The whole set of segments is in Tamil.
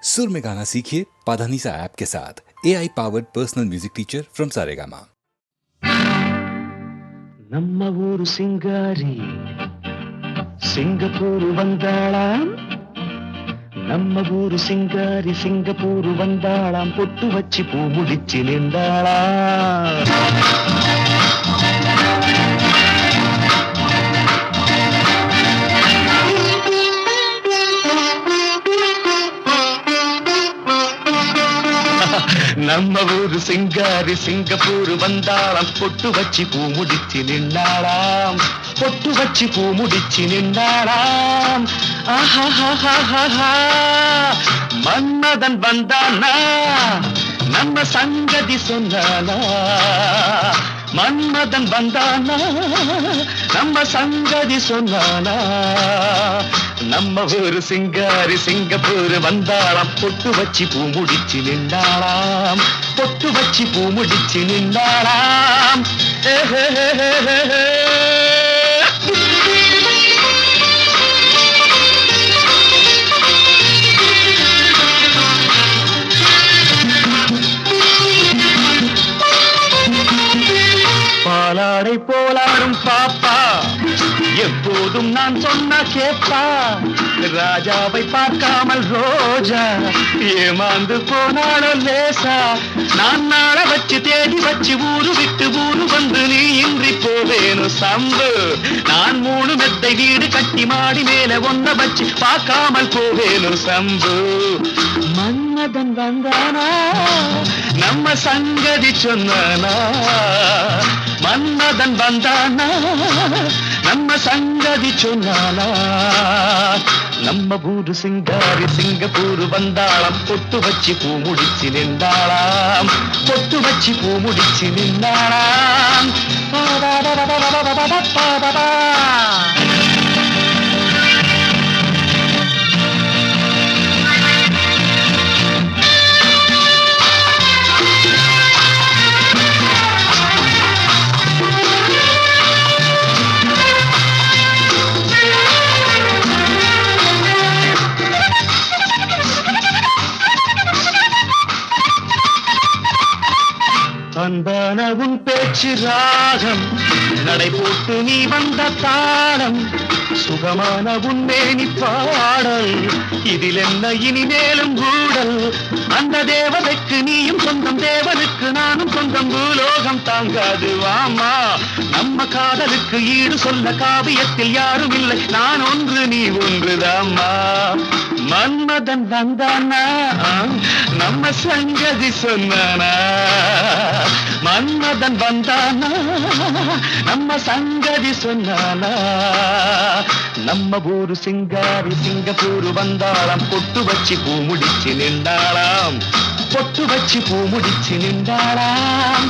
सुर में गाना सीखिए पाधानीसा ऐप के साथ। AI powered personal music teacher from Saregama. ನಮ್ಮ ಊರು ಸಿಂಗಾರಿ ಸಿಂಗಪೂರು ಬಂದಾಳಾಂ நம்ம ஊரு சிங்காரி சிங்கப்பூரு வந்தாளாம் பொட்டு வச்சு பூ முடிச்சு நின்றாளாம் நம்ம ஊரு சிங்காரி சிங்கப்பூரு வந்தாளாம் பொட்டு வச்சு பூ முடிச்சு நின்றாளாம் பொட்டு வச்சு பூ முடிச்சு நின்றாளாம் மன்மதன் வந்தானா நம்ம சங்கதி சொன்னானா மன்மதன் வந்தானா நம்ம சங்கதி சொன்னானா நம்ம ஊரு சிங்காரி சிங்கப்பூர் வந்தாளாம் பொட்டு வச்சு பூ முடிச்சு நின்றாளாம் பொட்டு வச்சு பூ முடிச்சு நின்றாளாம் பாலாடை போலாடும் பாப்பா எப்போதும் நான் சொன்ன கேப்பா ராஜாவை பார்க்காமல் ரோஜா ஏமாந்து போனாலும் லேசா நான் நாள வச்சு தேடி வச்சு ஊரு விட்டு ஊரு வந்து நீ இன்றி போவேணும் சம்பு நான் 3 மெத்தை வீடு கட்டி மாடி மேல ஒன்ன வச்சு பார்க்காமல் போவேணும் சம்பு மன்மதன் வந்தானா நம்ம சங்கதி சொன்னானா மன்மதன் வந்தானா நம்ம சங்கதி சொன்னானா நம்ம ஊரு சிங்காரி சிங்கப்பூர் வந்தாளாம் பொட்டு வச்சு பூ முடிச்சு நின்றாளாம் பொட்டு வச்சு பூ முடிச்சு நின்றாளாம் அன்பான உன் பேச்சு ராகம் நடை போட்டு நீ வந்த தாளம் சுகமான உன் மேனி பாடல் இதில் என்ன இனிமேலும் கூடல் அந்த தேவதைக்கு நீயும் சொந்தம் தேவனுக்கு நானும் சொந்தம் பூலோகம் தாங்காது வாமா நம்ம காதலுக்கு ஈடு சொல்ல காவியத்தில் யாரும் இல்லை நான் ஒன்று நீ ஒன்றுதாம்மா மன்மதன் வந்தானா நம்ம சங்கதி சொன்னானா மன்மதன் வந்தானா நம்ம சங்கதி சொன்னானா நம்ம ஊரு சிங்காரி சிங்கப்பூர் வந்தாளாம் பொட்டு வச்சு பூ முடிச்சு நின்றாளாம் பொட்டு வச்சு பூ முடிச்சு நின்றாளாம்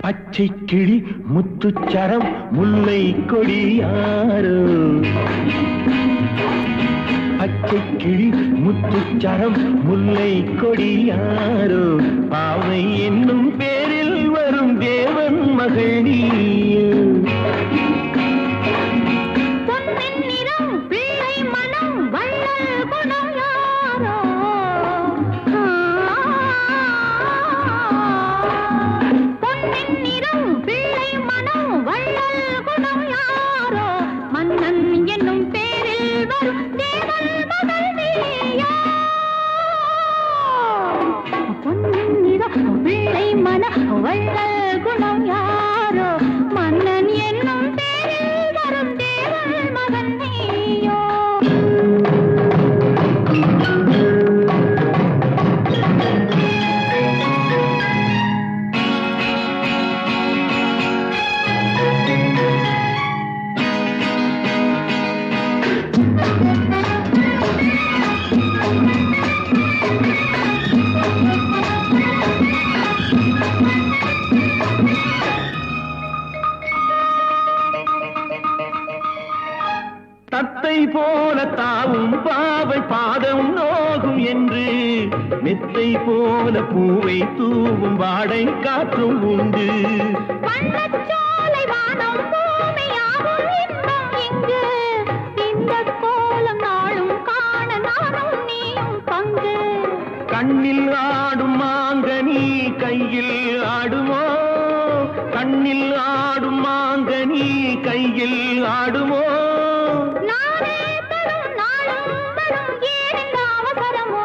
பச்சை கிளி முத்துச்சரம் முல்லை கொடியாரோ பச்சை கிளி முத்துச்சரம் முல்லை கொடியாரோ பாவை என்னும் பேரில் வரும் தேவன் மகள் நீ பிள்ளை போல தாவும் பாவை பாதம் நோகும் என்று மெத்தை போல பூவை தூவும் வாடை காற்றும் உண்டு. வண்ணச்சோலை வானம் பூமியாகும் இன்பம் இங்கு. இந்த கோலம் நாளும் காண நானும் நீயும் பங்கு. கண்ணில் ஆடும் மாங்கனி கையில் ஆடுமோ, கண்ணில் ஆடும் மாங்கனி கையில் ஆடுமோ. நானே தரும் நாளும் வரும் ஏனென்ற அவசரமோ.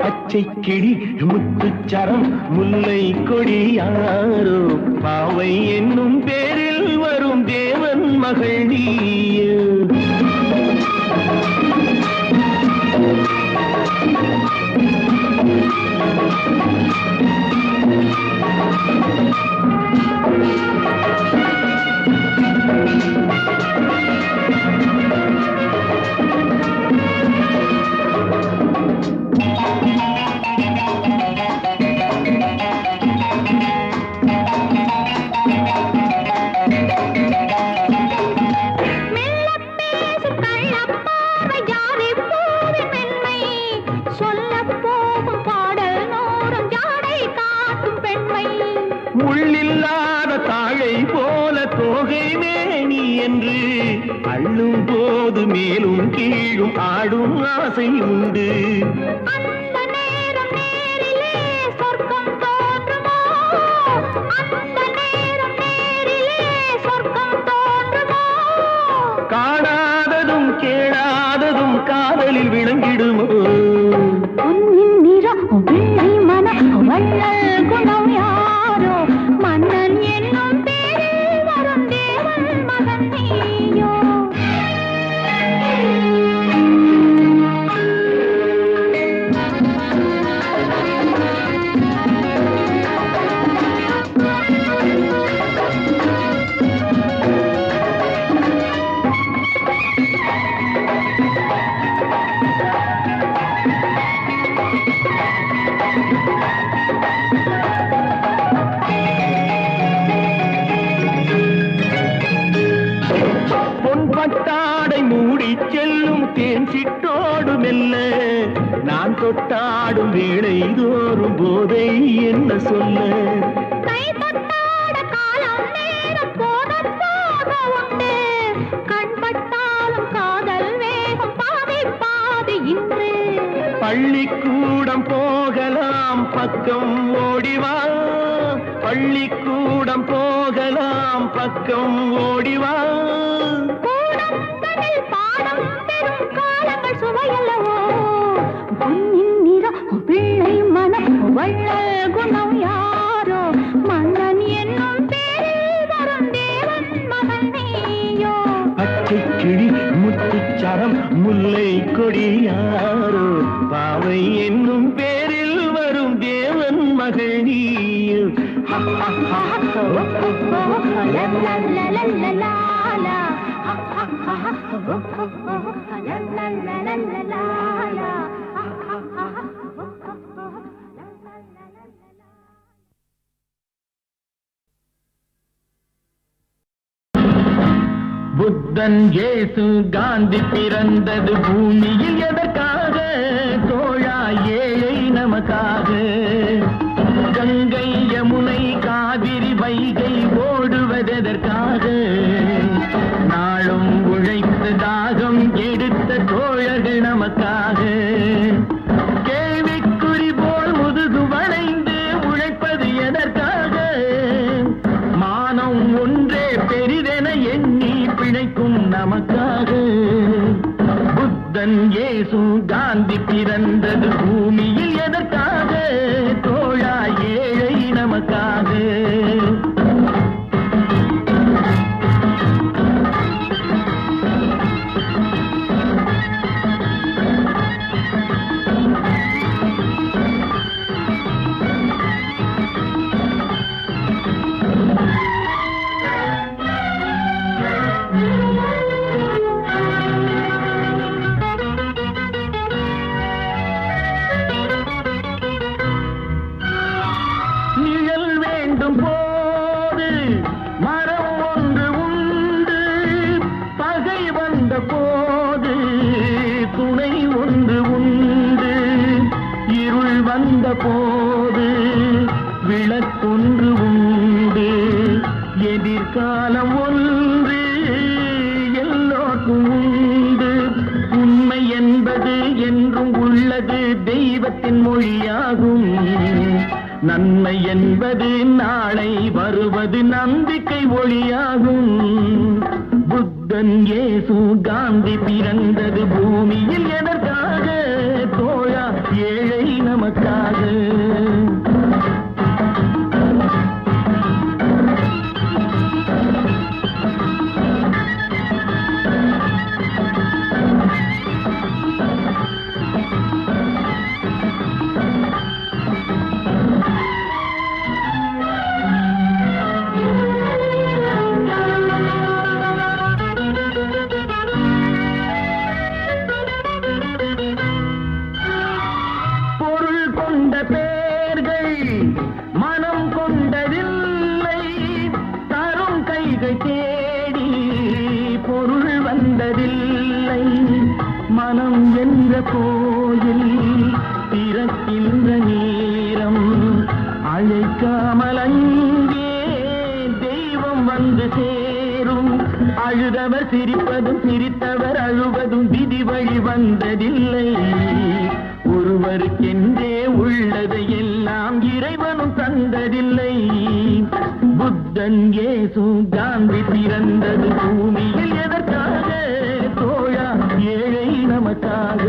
பச்சை கிளி முத்துச்சரம் முல்லை கொடி யாரோ, பாவை என்னும் பேரில் வரும் தேவன் மகள் நீயோ. உள்ளில்லாத தாழை போல தோகை மேனி என்று அள்ளும் போது மேலும் கீழும் ஆடும் ஆசை உண்டு. அந்த நேரம் நேரிலே சொர்க்கம் தோன்றுமோ, அந்த நேரம் நேரிலே சொர்க்கம் தோன்றுமோ. காணாததும் கேளாததும் காதலில் விளங்கிடுமோ. பொன்னின் நிறம் வெள்ளை மனம் வள்ளல் குணம் யாரோ, மன்னன் என்னும் பேரில் வரும் தேவன் மகன் நீயோ. பொன்பட்டாடை மூடி செல்லும் தேன் சிட்டோடு மெல்ல நான் தொட்டாடும் வேளை தோறும் போதை என்ன சொல்ல. கை தொட்டாட காலம் நேரம் போக போக உண்டு. கண் பட்டாலும் காதல் வேகம் பாதி பாதி இன்று. பள்ளிக்கூடம் போகலாம் பக்கம் ஓடிவா, பள்ளிக்கூடம் போகலாம் பக்கம் ஓடிவா. கூடங்களில் பாடம் பெறும் காலங்கள் சுவையல்லவோ. பொன்னின் நிறம் பிள்ளை மனம் வள்ளல் குணம் யாரோ, மன்னன் என்னும் பேரில் வரும் தேவன் மகன் நீயோ. பச்சை கிளி முத்துச்சரம் முல்லை கொடி யாரோ, பாவை என்னும் பேரில் வரும் தேவன் மகள் நீயோ. புத்தன் இயேசு காந்தி பிறந்தது பூமியில் எதற்காக? தோழா ஏழை நமக்காக. கங்கை யமுனை காவிரி வைகை ஓடுவதற்காக? நாளும் உழைத்து தாகம் எடுத்த தோழர்கள் நமக்காக. கேள்விக்குறி போல் முதுகு வளைந்து உழைப்பது எதற்காக? மானம் ஒன்றே பெரிதென எண்ணி பிழைக்கும் நமக்காக. புத்தன் இயேசு காந்தி பிறந்தது பூமியில் எதற்காக? தோழா ஏழை நமக்காக. எதிர்காலம் ஒன்று எல்லோருக்கும் உண்டு. உண்மை என்பது என்றும் உள்ளது தெய்வத்தின் மொழியாகும். நன்மை என்பது நாளை வருவது நம்பிக்கை ஒளியாகும். புத்தன் இயேசு காந்தி பிறந்தது பூமியில் எதற்காக? தோழா ஏழை நமக்காக. மனம் என்ற கோயில் திறக்கின்ற நேரம் அழைக்காமல் அங்கே தெய்வம் வந்து சேரும். அழுதவர் சிரிப்பதும் சிரித்தவர் அழுவதும் விதி வழி வந்ததில்லை. ஒருவருக்கென்றே உள்ளதை எல்லாம் இறைவனும் தந்ததில்லை. புத்தன் இயேசு காந்தி பிறந்தது பூமியில் எதற்காக? தோழா ஏழை நமக்காக.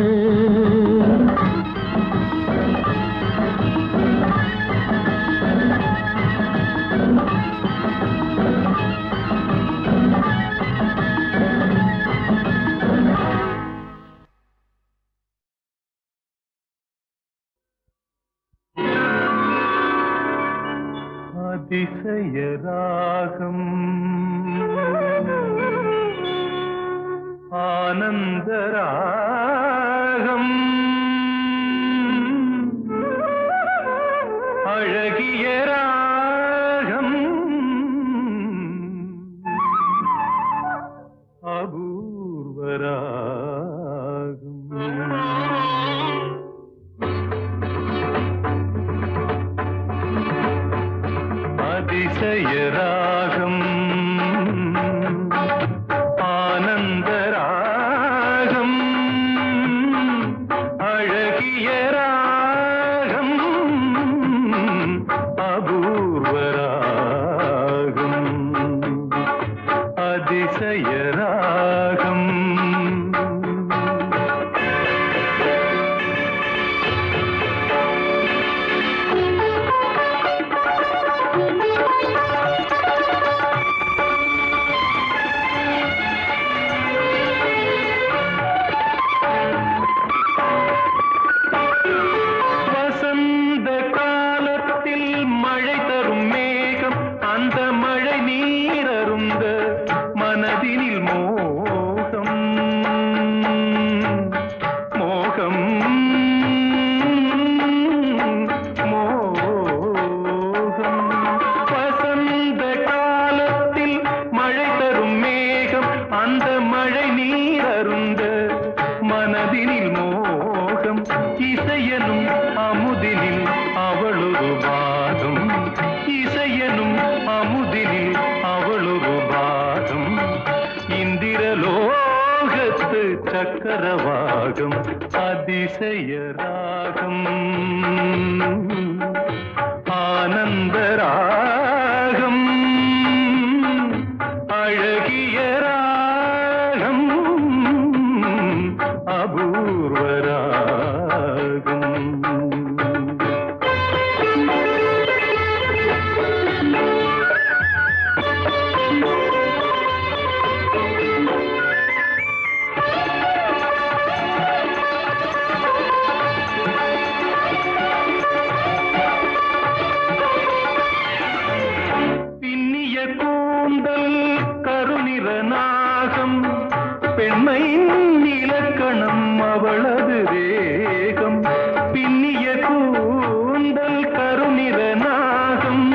அதிசய ராகம் ஆனந்த ராகம் அழகிய ராகம் அபூர்வ ராகம். அதிசய ராகம் ஆனந்த ராகம் அழகிய ராகம் அபூர்வ ராகம். அதிசய ராகம் மனதினில் மோகம் மோகம் மோகம். வசந்த காலத்தில் மழை தரும் மேகம் அந்த மழை நீரருந்த மனதினில் மோகம். இசையனும் அமுதினில் அவளொரு பாகம். இசையனும் அமுதினில் அவளொரு பாகம். இந்திரலோகத்து சக்கரவாகம். அதிசய ராகம் ஆனந்த ராகம் அழகிய ராகம் அபூர்வ ராகம். பெண்மையின் இலக்கணம் அவளது தேகம். பின்னிய கூந்தல் கருநிற நாகம்.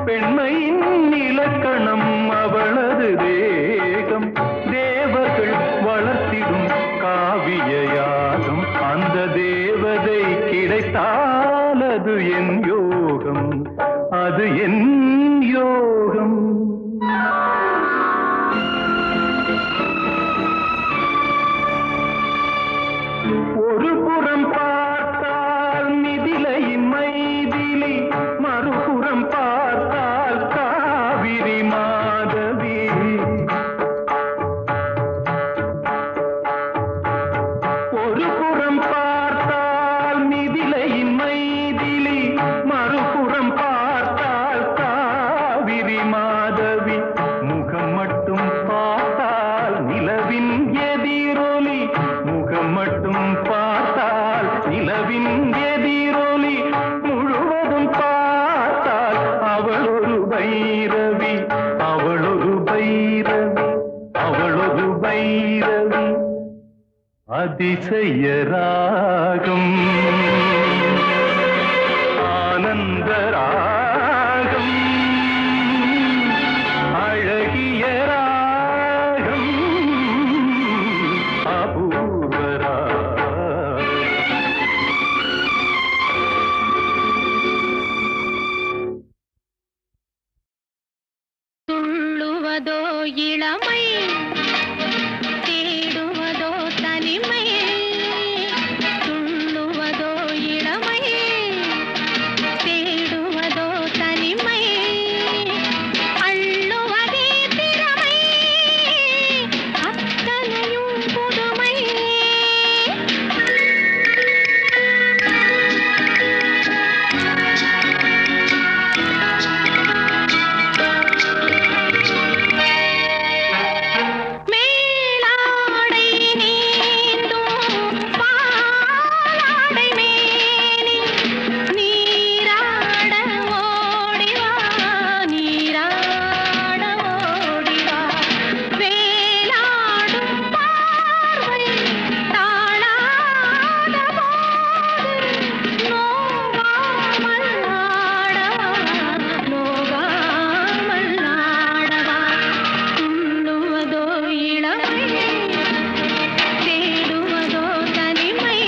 பெண்மையின் இலக்கணம் அவளது தேகம். தேவர்கள் வளர்த்திடும் காவிய யாகம். அந்த தேவதை கிடைத்தால் அது என் யோகம். அது என் யோகம். காவிரி மாதவி முகம் மட்டும் பார்த்தால் நிலவின் எதிரொலி முகம் மட்டும் பார்த்தால் நிலவின் எதிரொலி முழுவதும் பார்த்தால் அவள் ஒரு பைரவி அவள் ஒரு பைரவி அவள் ஒரு பைரவி அதிசய ராகம் ஆனந்த ராகம் அழகிய ராகம் அபூர்வ ராகம் துள்ளுவதோ இளமை தேடுவதோ தனிமை துள்ளுவதோ இளமை தேடுவதோ தனிமை அள்ளுவதே திறமை அத்தனையும் புதுமை மேலாடை நீந்தும் பாலாடை மேனி நீராட ஓடிவா நீராட ஓடிவா வேலாடும் பார்வை தாழாத போது நோகாமல் ஆடவா நோகாமல் ஆடவா துள்ளுவதோ இளமை தேடுவதோ தனிமை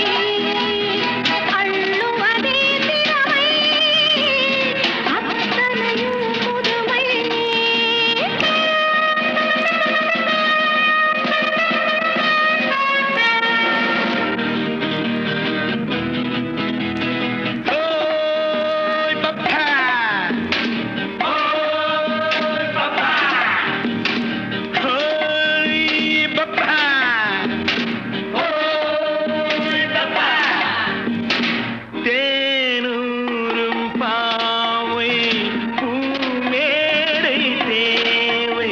அள்ளுவதே திறமை அத்தனையும் புதுமை ஓய் பப்பா ஓய் பப்பா ஓய் பப்பா ஓய் பப்பா தேனூரும் பாவை பூமேடை தேவை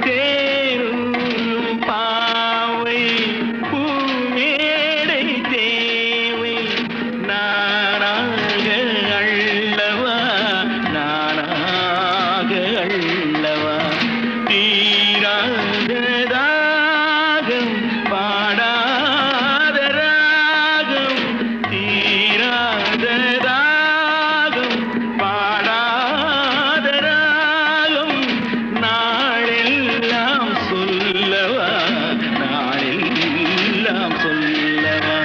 தேனூரும் பாவை பூமேடை தேவை நானாக அள்ளவா நானாக அள்ளவா தீராத ராகம் பாடாத ராகம் தீராத ராகம் பாடாத ராகம் நாளெல்லாம் சொல்லவா நாளெல்லாம் சொல்லவா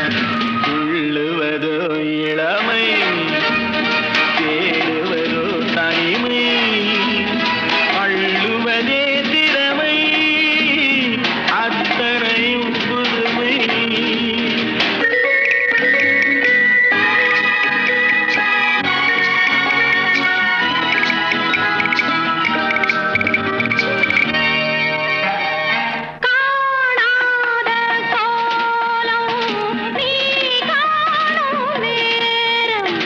துள்ளுவதோ இளமை தேடுவதோ தனிமை அள்ளுவதே திறமை அத்தனையும் புதுமை காணாத கோலம் நீ காணும் நேரம்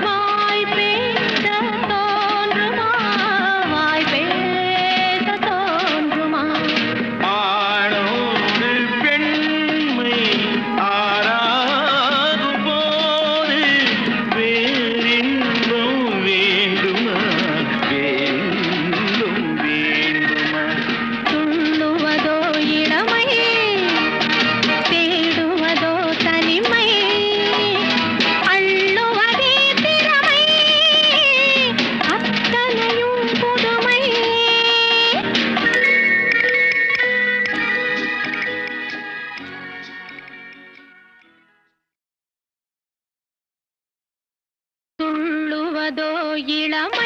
வாய் பேச தோன்றுமா வாய் பேச தோன்றுமா ஆணோடு பெண்மை ஆராகும் போது வேறின்பம் வேண்டுமா வேறின்பம் வேண்டுமா துள்ளுவதோ இளமை தேடுவதோ தனிமை அள்ளுவதே திறமை அத்தனையும் புதுமை துள்ளுவதோ இளமை